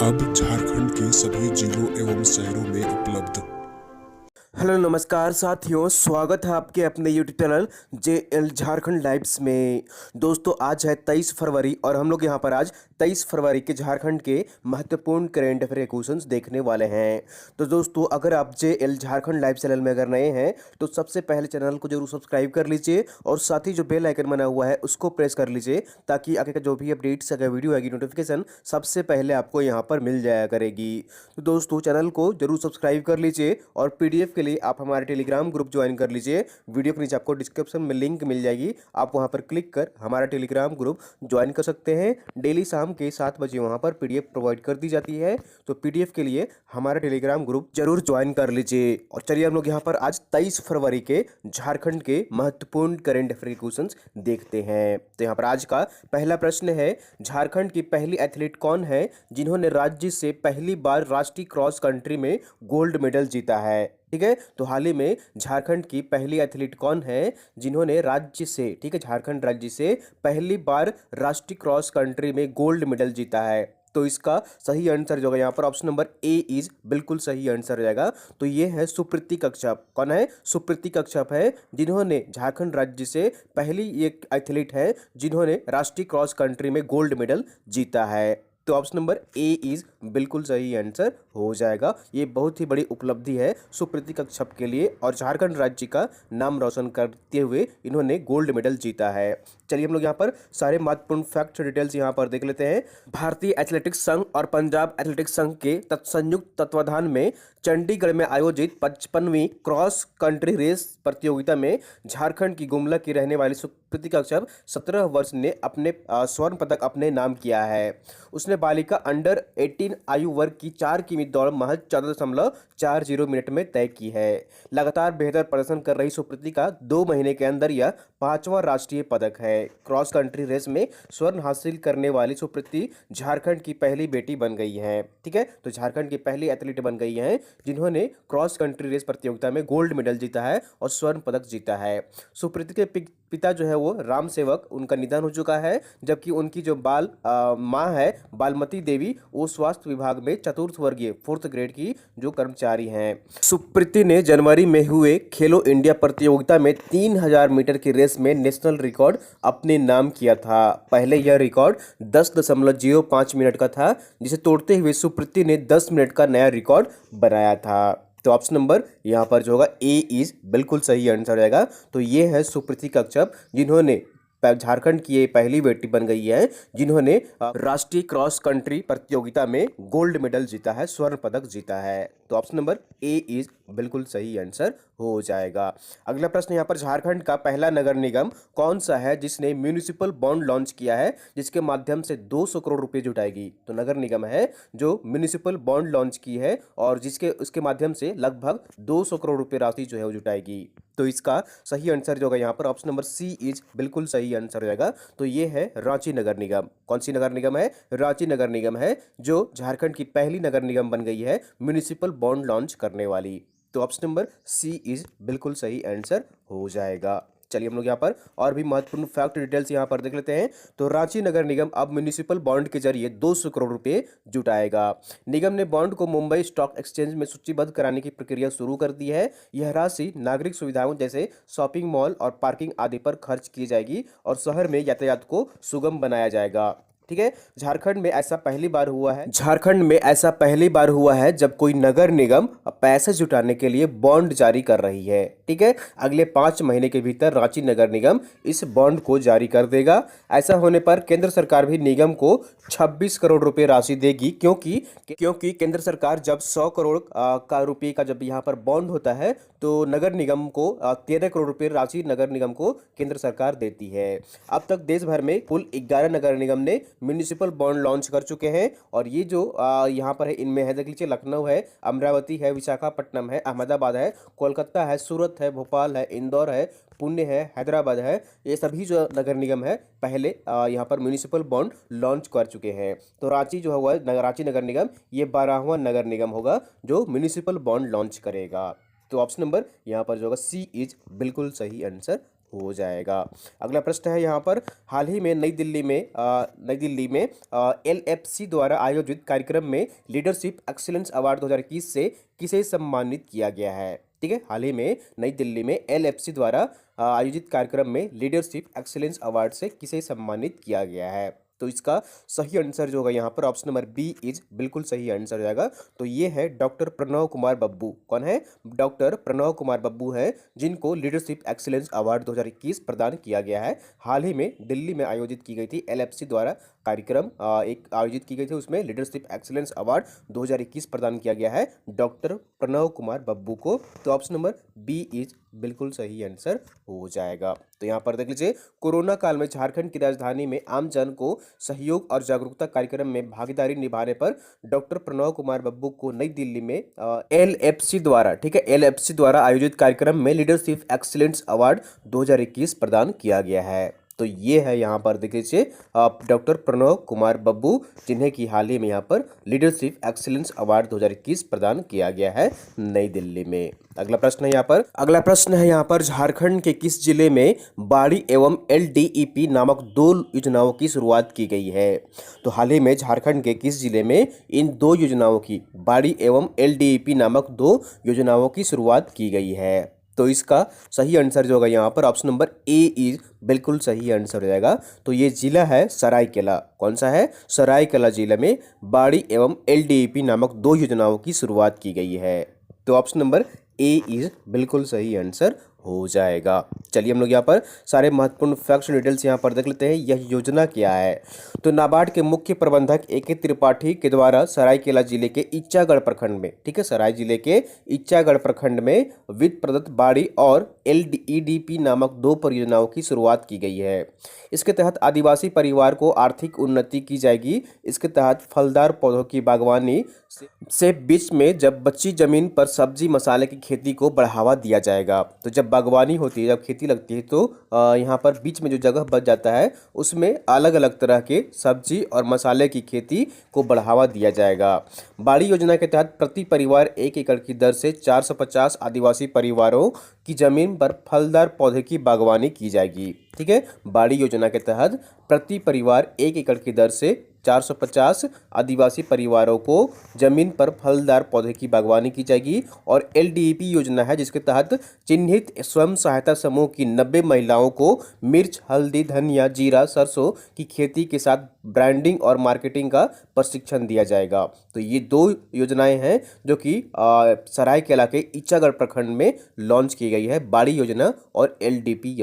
अब झारखंड के सभी जिलों एवं शहरों में उपलब्ध। हेलो नमस्कार साथियों, स्वागत है आपके अपने YouTube channel JL Jharkhand lives में। दोस्तों आज है 23 फरवरी और हम लोग यहाँ पर आज 23 फरवरी के झारखंड के महत्वपूर्ण करेंट अफेयर क्वेश्चंस देखने वाले हैं। तो दोस्तों अगर आप JL झारखंड लाइव चैनल में अगर नए हैं तो सबसे पहले चैनल को जरूर सब्सक्राइब कर लीजिए और साथ ही जो बेल आइकन बना हुआ है उसको प्रेस कर लीजिए ताकि आगे का जो भी अपडेट्स अगर वीडियो आएगी नोटिफिकेशन सबसे पहले आपको यहाँ पर मिल जाया करेगी। तो दोस्तों चैनल को जरूर सब्सक्राइब कर लीजिए और PDF के लिए आप हमारे टेलीग्राम ग्रुप ज्वाइन कर लीजिए। वीडियो के नीचे आपको डिस्क्रिप्शन में लिंक मिल जाएगी, आप वहां पर क्लिक कर हमारा टेलीग्राम ग्रुप ज्वाइन कर सकते हैं। डेली शाम के 7 बजे वहां पर PDF प्रोवाइड कर दी जाती है, तो PDF के लिए हमारा टेलीग्राम ग्रुप जरूर ज्वाइन कर लीजिए। और चलिए हम लोग यहाँ पर आज 23 फरवरी के झारखंड के महत्वपूर्ण करेंट अफेयर क्वेश्चंस देखते हैं। तो यहाँ पर आज का पहला प्रश्न है, झारखंड की पहली एथलीट कौन है जिन्होंने राज्य से पहली बार राष्ट्रीय क्रॉस कंट्री में गोल्ड मेडल जीता है? ठीक है, तो हाल ही में झारखंड की पहली एथलीट कौन है जिन्होंने राज्य से, ठीक है, झारखंड राज्य से पहली बार राष्ट्रीय क्रॉस कंट्री में गोल्ड मेडल जीता है? तो इसका सही आंसर जो होगा यहाँ पर ऑप्शन नंबर ए इज बिल्कुल सही आंसर हो जाएगा। तो ये है सुप्रीति कश्यप। कौन है? सुप्रीति कश्यप है जिन्होंने झारखंड राज्य से पहली एक एथलीट है जिन्होंने राष्ट्रीय क्रॉस कंट्री में गोल्ड मेडल जीता है। तो ऑप्शन नंबर ए इज बिल्कुल सही आंसर हो जाएगा। ये बहुत ही बड़ी उपलब्धि है सुप्रीति कश्यप के लिए और झारखंड राज्य का नाम रोशन करते हुए इन्होंने गोल्ड मेडल जीता है। चलिए हम लोग यहाँ पर सारे महत्वपूर्ण फैक्ट डिटेल्स यहाँ पर देख लेते हैं। भारतीय एथलेटिक्स संघ और पंजाब एथलेटिक्स संघ के संयुक्त तत्वाधान में चंडीगढ़ में आयोजित 55वीं क्रॉस कंट्री रेस प्रतियोगिता में झारखंड की गुमला की रहने वाली सुप्रीति कश्यप 17 वर्ष ने अपने स्वर्ण पदक अपने नाम किया है। उसने बालिका अंडर 18 आयु वर्ग की 4 किमी दौड़ महज 14.40 मिनट में तय की है। लगातार बेहतर प्रदर्शन कर रही सुप्रीति का 2 महीने के अंदर यह 5वां राष्ट्रीय पदक है। क्रॉस कंट्री रेस में स्वर्ण हासिल करने वाली सुप्रीति झारखंड की पहली बेटी बन गई है। ठीक है, तो झारखंड की पहली एथलीट बन गई है जिन्होंने क्रॉस कंट्री रेस प्रतियोगिता में गोल्ड मेडल जीता है और स्वर्ण पदक जीता है। सुप्रीति के पिता जो है वो राम सेवक, उनका निधन हो चुका है, जबकि उनकी जो माँ है बालमती देवी, वो स्वास्थ्य विभाग में चतुर्थ वर्गीय 4th ग्रेड की जो कर्मचारी हैं। सुप्रीति ने जनवरी में हुए खेलो इंडिया प्रतियोगिता में 3000 मीटर की रेस में नेशनल रिकॉर्ड अपने नाम किया था। पहले यह रिकॉर्ड 10.05 मिनट का था, जिसे तोड़ते हुए सुप्रीति ने 10 मिनट का नया रिकॉर्ड बनाया था। तो ऑप्शन नंबर यहाँ पर जो होगा ए इज बिल्कुल सही आंसर हो जाएगा। तो ये है सुप्रीति कश्यप जिन्होंने झारखंड की ये पहली बेटी बन गई है जिन्होंने राष्ट्रीय क्रॉस कंट्री प्रतियोगिता में गोल्ड मेडल जीता है, स्वर्ण पदक जीता है। तो ऑप्शन नंबर ए इज बिल्कुल सही आंसर हो जाएगा। अगला प्रश्न यहाँ पर, झारखंड का पहला नगर निगम कौन सा है जिसने म्यूनिसिपल बॉन्ड लॉन्च किया है जिसके माध्यम से 200 करोड़ रुपए जुटाएगी? तो नगर निगम है जो म्यूनिसिपल बॉन्ड लॉन्च की है और उसके माध्यम से लगभग 200 करोड़ रुपए राशि जो है वो जुटाएगी। तो इसका सही आंसर जो होगा यहाँ पर ऑप्शन नंबर सी इज बिल्कुल सही आंसर हो जाएगा। तो ये है रांची नगर निगम। कौन सी नगर निगम है? रांची नगर निगम है जो झारखंड की पहली नगर निगम बन गई है म्यूनिसिपल बॉन्ड लॉन्च करने वाली। तो ऑप्शन नंबर सी इज बिल्कुल सही आंसर हो जाएगा। चलिए हम लोग यहाँ पर और भी महत्वपूर्ण फैक्ट डिटेल्स यहाँ पर देख लेते हैं। तो रांची नगर निगम अब म्यूनिसिपल बॉन्ड के जरिए 200 करोड़ रुपए जुटाएगा। निगम ने बॉन्ड को मुंबई स्टॉक एक्सचेंज में सूचीबद्ध कराने की प्रक्रिया शुरू कर दी है। यह राशि नागरिक सुविधाओं जैसे शॉपिंग मॉल और पार्किंग आदि पर खर्च की जाएगी और शहर में यातायात को सुगम बनाया जाएगा। ठीक है, झारखंड में ऐसा पहली बार हुआ है जब कोई नगर निगम पैसे जुटाने के लिए बॉन्ड जारी कर रही है। ठीक है, अगले 5 महीने के भीतर रांची नगर निगम इस बॉन्ड को जारी कर देगा। ऐसा होने पर केंद्र सरकार भी निगम को 26 करोड़ रुपए राशि देगी, क्योंकि केंद्र सरकार जब 100 करोड़ का रुपये का जब यहाँ पर बॉन्ड होता है तो नगर निगम को 13 करोड़ रुपए राशि नगर निगम को केंद्र सरकार देती है। अब तक देश भर में कुल 11 नगर निगम ने म्यूनिसिपल बॉन्ड लॉन्च कर चुके हैं और ये जो यहाँ पर है इनमें है, देख लीजिए, लखनऊ है, अमरावती है, विशाखापट्टनम है, अहमदाबाद है, कोलकाता है, सूरत है, भोपाल है, इंदौर है, पुणे है, हैदराबाद है। ये सभी जो नगर निगम है पहले यहाँ पर म्यूनिसिपल बॉन्ड लॉन्च कर चुके हैं। तो रांची जो हुआ है रांची नगर निगम ये 12वां नगर निगम होगा जो म्यूनिसिपल बॉन्ड लॉन्च करेगा। तो ऑप्शन नंबर यहाँ पर जो होगा सी इज बिल्कुल सही आंसर हो जाएगा। अगला प्रश्न है यहाँ पर, हाल ही में नई दिल्ली में LFC द्वारा आयोजित कार्यक्रम में लीडरशिप एक्सीलेंस अवार्ड 2021 से किसे सम्मानित किया गया है? ठीक है, हाल ही में नई दिल्ली में LFC द्वारा आयोजित कार्यक्रम में लीडरशिप एक्सीलेंस अवार्ड से किसे सम्मानित किया गया है? तो इसका सही आंसर जो होगा यहाँ पर ऑप्शन नंबर बी इज बिल्कुल सही आंसर हो जाएगा। तो ये है डॉक्टर प्रणव कुमार बब्बू। कौन है? डॉक्टर प्रणव कुमार बब्बू है, जिनको लीडरशिप एक्सीलेंस अवार्ड 2021 प्रदान किया गया है। हाल ही में दिल्ली में आयोजित की गई थी LFC द्वारा कार्यक्रम एक आयोजित की गई थी, उसमें लीडरशिप एक्सीलेंस अवार्ड 2021 प्रदान किया गया है डॉक्टर प्रणव कुमार बब्बू को। तो ऑप्शन नंबर बी इज बिल्कुल सही आंसर हो जाएगा। तो यहाँ पर देख लीजिए, कोरोना काल में झारखंड की राजधानी में आम जन को सहयोग और जागरूकता कार्यक्रम में भागीदारी निभाने पर डॉक्टर प्रणव कुमार बब्बू को नई दिल्ली में LFC द्वारा, ठीक है, LFC द्वारा आयोजित कार्यक्रम में लीडरशिप एक्सीलेंस अवार्ड 2021 प्रदान किया गया है। तो ये है यहाँ पर देख लीजिए डॉक्टर प्रणव कुमार बब्बू, जिन्हें की हाल ही में यहाँ पर लीडरशिप एक्सीलेंस अवार्ड 2021 प्रदान किया गया है नई दिल्ली में। अगला प्रश्न है यहाँ पर झारखंड के किस जिले में बाड़ी एवं LDEP नामक 2 योजनाओं की शुरुआत की गई है? तो हाल ही में झारखंड के किस जिले में इन 2 योजनाओं की, बाड़ी एवं LDEP नामक 2 योजनाओं की शुरुआत की गई है? तो इसका सही आंसर जो होगा यहाँ पर ऑप्शन नंबर ए इज बिल्कुल सही आंसर हो जाएगा। तो ये जिला है सरायकेला। कौन सा है? सरायकेला जिले में बाड़ी एवं LDEP नामक 2 योजनाओं की शुरुआत की गई है। तो ऑप्शन नंबर ए इज बिल्कुल सही आंसर हो जाएगा। चलिए हम लोग यहाँ पर सारे महत्वपूर्ण फैक्ट्स डिटेल्स यहाँ पर देख लेते हैं। यह योजना क्या है? तो नाबार्ड के मुख्य प्रबंधक AK त्रिपाठी के द्वारा सरायकेला जिले के इच्चागढ़ प्रखंड में, ठीक है, सराय जिले के इच्चागढ़ प्रखंड में वित्त प्रदत्त बाड़ी और LDEP नामक 2 परियोजनाओं की शुरुआत की गई है। इसके तहत आदिवासी परिवार को आर्थिक उन्नति की जाएगी। इसके तहत फलदार पौधों की बागवानी से बीच में जब बची जमीन पर सब्जी मसाले की खेती को बढ़ावा दिया जाएगा। तो जब बागवानी होती है, जब खेती लगती है, तो यहाँ पर बीच में जो जगह बच जाता है उसमें अलग अलग तरह के सब्जी और मसाले की खेती को बढ़ावा दिया जाएगा। बाड़ी योजना के तहत प्रति परिवार 1 एकड़ की दर से 450 आदिवासी परिवारों की जमीन पर फलदार पौधे की बागवानी की जाएगी। ठीक है, बाड़ी योजना के तहत प्रति परिवार 1 एकड़ की दर से 450 आदिवासी परिवारों को जमीन पर फलदार पौधे की बागवानी की जाएगी। और LDEP योजना है जिसके तहत चिन्हित स्वयं सहायता समूह की 90 महिलाओं को मिर्च, हल्दी, धनिया, जीरा, सरसों की खेती के साथ ब्रांडिंग और मार्केटिंग का प्रशिक्षण दिया जाएगा। तो ये 2 योजनाएं हैं जो कि सरायकेला के इच्चागढ़ प्रखंड में लॉन्च की गई है, बाड़ी योजना और LEDP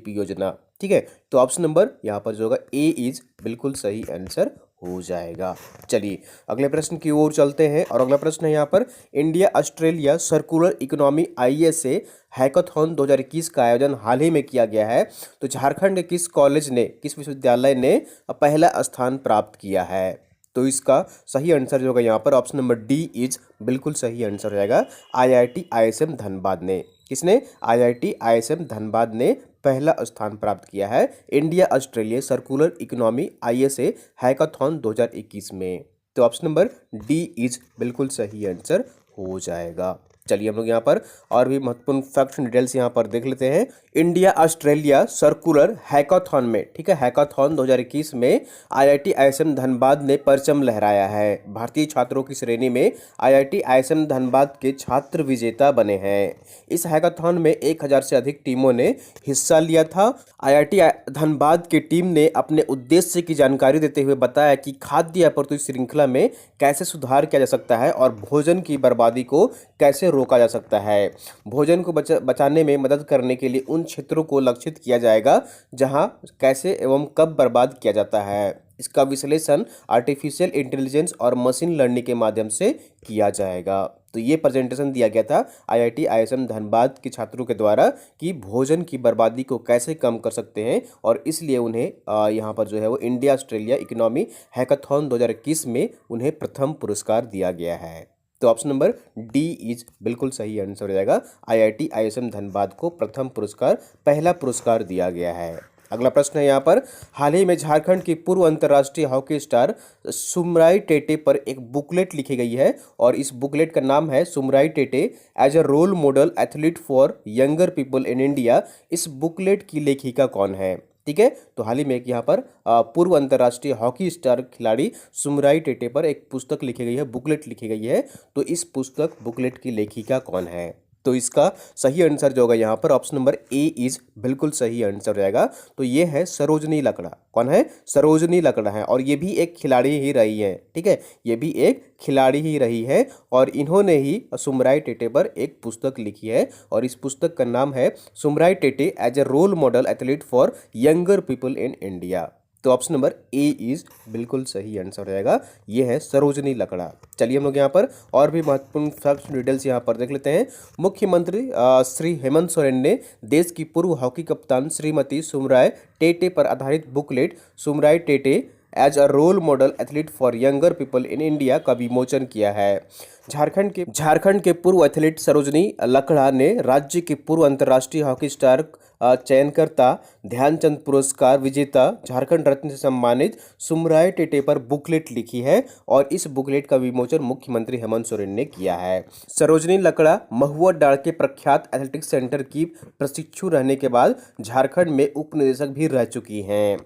योजना। ठीक है, तो ऑप्शन नंबर यहाँ पर जो होगा ए इज बिल्कुल सही आंसर हो जाएगा। चलिए अगले प्रश्न की ओर चलते हैं और अगला प्रश्न है यहाँ पर, India Australia circular economy ISA hackathon 2021 का आयोजन हाल ही में किया गया है। तो झारखंड के किस विश्वविद्यालय ने पहला स्थान प्राप्त किया है? तो इसका सही आंसर जो होगा यहाँ पर ऑप्शन नंबर डी इज बिल्कुल सही आंसर हो जाएगा। IIT ISM धनबाद ने, किसने? IIT ISM धनबाद ने पहला स्थान प्राप्त किया है India Australia circular economy ISA hackathon 2021 में। तो ऑप्शन नंबर डी इज बिल्कुल सही आंसर हो जाएगा। चलिए हम लोग यहाँ पर और भी महत्वपूर्ण फैक्ट्स डिटेल्स यहाँ पर देख लेते हैं। इंडिया ऑस्ट्रेलिया सर्कुलर हैकाथॉन में, ठीक है, हैकाथॉन 2021 में IIT ISM धनबाद ने परचम लहराया है। भारतीय छात्रों की श्रेणी में IIT ISM धनबाद के छात्र विजेता बने हैं। इस हैकाथॉन में 1000 से अधिक टीमों ने हिस्सा लिया था। IIT धनबाद की टीम ने अपने उद्देश्य की जानकारी देते हुए बताया कि खाद्य आपूर्ति श्रृंखला में कैसे सुधार किया जा सकता है और भोजन की बर्बादी को कैसे रोका जा सकता है। भोजन को बचाने में मदद करने के लिए उन क्षेत्रों को लक्षित किया जाएगा जहां कैसे एवं कब बर्बाद किया जाता है। इसका विश्लेषण आर्टिफिशियल इंटेलिजेंस और मशीन लर्निंग के माध्यम से किया जाएगा। तो ये प्रेजेंटेशन दिया गया था IIT ISM धनबाद के छात्रों के द्वारा कि भोजन की बर्बादी को कैसे कम कर सकते हैं, और इसलिए उन्हें यहाँ पर जो है वो इंडिया ऑस्ट्रेलिया इकोनॉमी हैकाथॉन 2021 में उन्हें प्रथम पुरस्कार दिया गया है। तो ऑप्शन नंबर डी इज बिल्कुल सही आंसर हो जाएगा। IIT ISM धनबाद को प्रथम पुरस्कार, पहला पुरस्कार दिया गया है। अगला प्रश्न है यहाँ पर, हाल ही में झारखंड की पूर्व अंतर्राष्ट्रीय हॉकी स्टार सुमराई टेटे पर एक बुकलेट लिखी गई है और इस बुकलेट का नाम है Sumrai Tete as a role model athlete for younger people in India. इस बुकलेट की लेखिका कौन है? ठीक है, तो हाल ही में एक यहाँ पर पूर्व अंतर्राष्ट्रीय हॉकी स्टार खिलाड़ी सुमराई टेटे पर एक पुस्तक लिखी गई है, बुकलेट लिखी गई है। तो इस पुस्तक बुकलेट की लेखिका कौन है? तो इसका सही आंसर जो होगा यहाँ पर ऑप्शन नंबर ए इज बिल्कुल सही आंसर रहेगा। तो ये है सरोजनी लकड़ा। कौन है? सरोजनी लकड़ा है और ये भी एक खिलाड़ी ही रही है। ठीक है, ये भी एक खिलाड़ी ही रही है और इन्होंने ही सुमराई टेटे पर एक पुस्तक लिखी है और इस पुस्तक का नाम है Sumrai Tete as a role model athlete for younger people in India. तो ऑप्शन नंबर ए इज बिल्कुल सही आंसर रहेगा। ये है सरोजनी लकड़ा। चलिए हम लोग यहाँ पर और भी महत्वपूर्ण फैक्ट्स डिटेल्स यहाँ पर देख लेते हैं। मुख्यमंत्री श्री हेमंत सोरेन ने देश की पूर्व हॉकी कप्तान श्रीमती सुमराय टेटे पर आधारित booklet Sumrai Tete as a role model athlete for younger people in India का विमोचन किया है। झारखंड के पूर्व एथलीट सरोजनी लकड़ा ने राज्य के पूर्व अंतर्राष्ट्रीय हॉकी स्टार चयनकर्ता, ध्यानचंद पुरस्कार विजेता, झारखंड रत्न से सम्मानित सुमराय टेटे पर बुकलेट लिखी है और इस बुकलेट का विमोचन मुख्यमंत्री हेमंत सोरेन ने किया है। सरोजनी लकड़ा महुआ डाड़ के प्रख्यात एथलेटिक्स सेंटर की प्रशिक्षु रहने के बाद झारखंड में उप निदेशक भी रह चुकी हैं।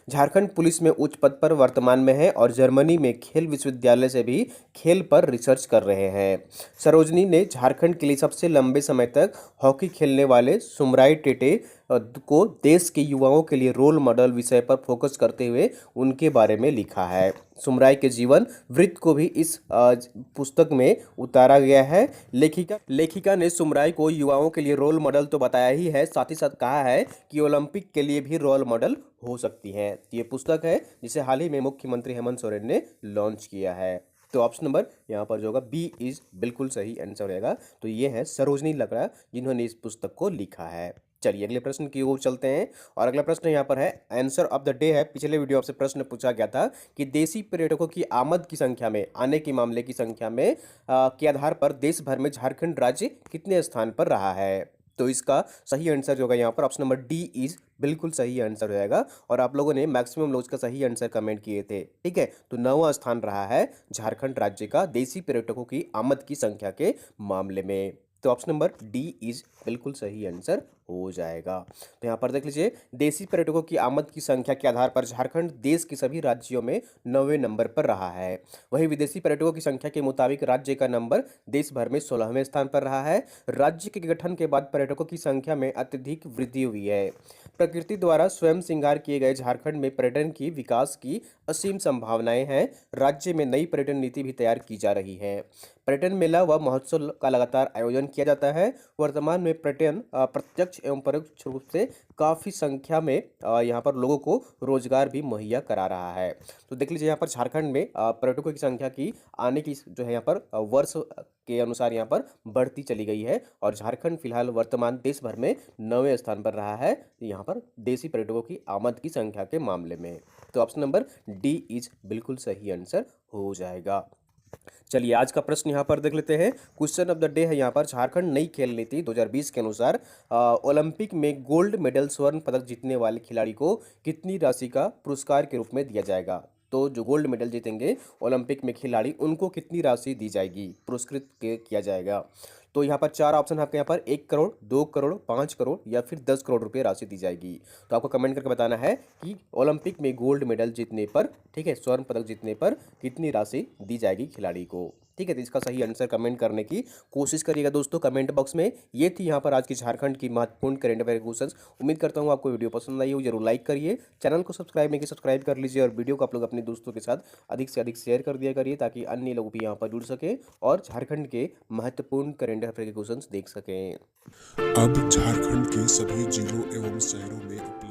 झारखंड पुलिस में उच्च पद पर वर्तमान में है और जर्मनी में खेल विश्वविद्यालय से भी खेल पर रिसर्च कर रहे हैं। सरोजनी ने झारखंड के लिए सबसे लंबे समय तक हॉकी खेलने वाले सुमराय टेटे को देश के युवाओं के लिए रोल मॉडल विषय पर फोकस करते हुए उनके बारे में लिखा है। सुमराय के जीवन वृत्त को भी इस पुस्तक में उतारा गया है। लेखिका ने सुमराय को युवाओं के लिए रोल मॉडल तो बताया ही है, साथ ही साथ कहा है कि ओलंपिक के लिए भी रोल मॉडल हो सकती है। ये पुस्तक है जिसे हाल ही में मुख्यमंत्री हेमंत सोरेन ने लॉन्च किया है। तो ऑप्शन नंबर यहाँ पर जो होगा बी इज बिल्कुल सही आंसर रहेगा। तो ये है सरोजनी लकड़ा जिन्होंने इस पुस्तक को लिखा है। चलिए अगले प्रश्न की ओर चलते हैं और अगला प्रश्न यहाँ पर है, आंसर ऑफ द डे है। पिछले वीडियो आपसे प्रश्न पूछा गया था कि देशी पर्यटकों की आमद की संख्या में, आने के मामले की संख्या में के आधार पर देश भर में झारखंड राज्य कितने स्थान पर रहा है? तो इसका सही आंसर जो होगा यहाँ पर ऑप्शन नंबर डी इज बिल्कुल सही आंसर रहेगा और आप लोगों ने मैक्सिमम लोग का सही आंसर कमेंट किए थे। ठीक है, तो 9वां स्थान रहा है झारखंड राज्य का देशी पर्यटकों की आमद की संख्या के मामले में। तो ऑप्शन नंबर डी इज बिल्कुल सही आंसर हो जाएगा। तो यहाँ पर देख लीजिए, देशी पर्यटकों की आमद की संख्या के आधार पर झारखंड देश के सभी राज्यों में 9वें नंबर पर रहा है। वहीं विदेशी पर्यटकों की संख्या के मुताबिक राज्य का नंबर देश भर में 16वें स्थान पर रहा है। राज्य के गठन के बाद पर्यटकों की संख्या में अत्यधिक वृद्धि हुई है। प्रकृति द्वारा स्वयं श्रृंगार किए गए झारखंड में पर्यटन की विकास की असीम संभावनाएं हैं। राज्य में नई पर्यटन नीति भी तैयार की जा रही है। पर्यटन मेला व महोत्सव का लगातार आयोजन किया जाता है। वर्तमान में पर्यटन प्रत्यक्ष एवं परोक्ष रूप से काफ़ी संख्या में यहाँ पर लोगों को रोजगार भी मुहैया करा रहा है। तो देख लीजिए यहाँ पर झारखंड में पर्यटकों की संख्या की आने की जो है यहाँ पर वर्ष के अनुसार यहाँ पर बढ़ती चली गई है और झारखंड फिलहाल वर्तमान देश भर में 9वें स्थान पर रहा है यहाँ पर देशी पर्यटकों की आमद की संख्या के मामले में। तो ऑप्शन नंबर डी इज बिल्कुल सही आंसर हो जाएगा। चलिए आज का प्रश्न यहाँ पर देख लेते हैं। क्वेश्चन ऑफ द डे है यहाँ पर, झारखंड नई खेल नीति 2020 के अनुसार ओलंपिक में गोल्ड मेडल स्वर्ण पदक जीतने वाले खिलाड़ी को कितनी राशि का पुरस्कार के रूप में दिया जाएगा? तो जो गोल्ड मेडल जीतेंगे ओलंपिक में खिलाड़ी, उनको कितनी राशि दी जाएगी, पुरस्कृत किया जाएगा? तो यहाँ पर 4 ऑप्शन आपके यहाँ पर 1 करोड़, 2 करोड़, 5 करोड़ या फिर 10 करोड़ रुपए राशि दी जाएगी। तो आपको कमेंट करके बताना है कि ओलंपिक में गोल्ड मेडल जीतने पर, ठीक है, स्वर्ण पदक जीतने पर कितनी राशि दी जाएगी खिलाड़ी को। ठीक है, तो इसका सही आंसर कमेंट करने की कोशिश करिएगा दोस्तों कमेंट बॉक्स में। ये थी यहाँ पर आज की झारखंड की महत्वपूर्ण करंट अफेयर क्वेश्चंस। उम्मीद करता हूँ आपको वीडियो पसंद आई हो। जरूर लाइक करिए, चैनल को सब्सक्राइब नहीं किया सब्सक्राइब कर लीजिए और वीडियो को आप लोग अपने दोस्तों के साथ अधिक से अधिक शेयर कर दिया करिए ताकि अन्य लोग भी यहाँ पर जुड़ सके और झारखंड के महत्वपूर्ण करंट अफेयर के क्वेश्चंस देख सकें। अब झारखंड के सभी जिलों एवं शहरों में